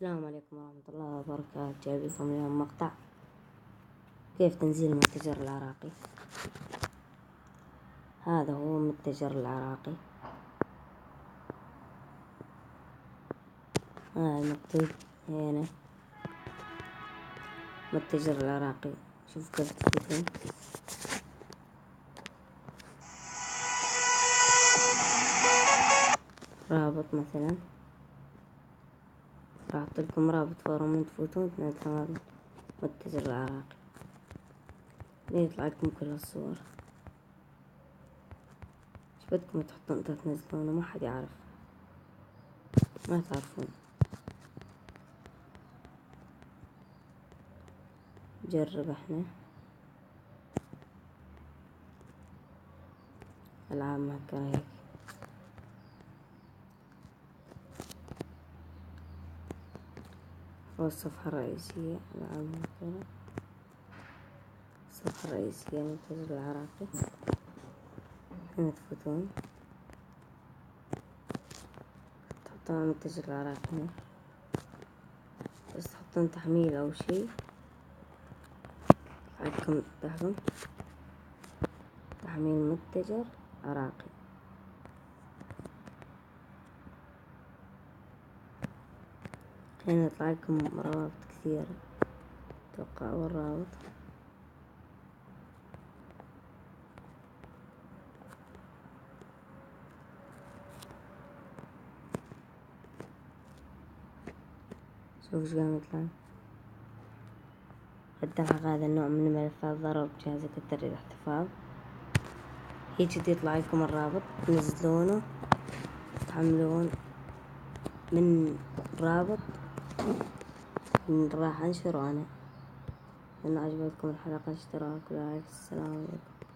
السلام عليكم ورحمة الله وبركاته. جايب لكم اليوم مقطع كيف تنزيل المتجر العراقي. هذا هو المتجر العراقي، مكتوب هنا المتجر العراقي. شوف كيف تفتحون. رابط مثلا راح احط لكم رابط فورا من تفوتون تنزلون هذا المتجر العراقي. يطلع لكم كل الصور. ايش بدكم تحطون تنزلونه؟ ما حد يعرف، ما تعرفون. نجرب احنا العاب مهكرة هيك. والصفحة الرئيسية العاب مهكرة، الصفحة الرئيسية المتجر العراقي. هنا تفوتون تحطون المتجر العراقي هنا، بس تحطون تحميل أو شي. عندكم تحطون تحميل متجر عراقي. هنا يطلع لكم روابط كثيرة. أتوقع أول رابط شوف ايش قام يطلع. قد تلحق هذا النوع من الملفات ضرر بجهازك الترجيح احتفاظ. هيك يطلع لكم الرابط، تنزلونه تحملون من رابط راح انشره انا. إن عجبتكم الحلقة اشتراك ولايك. السلام عليكم.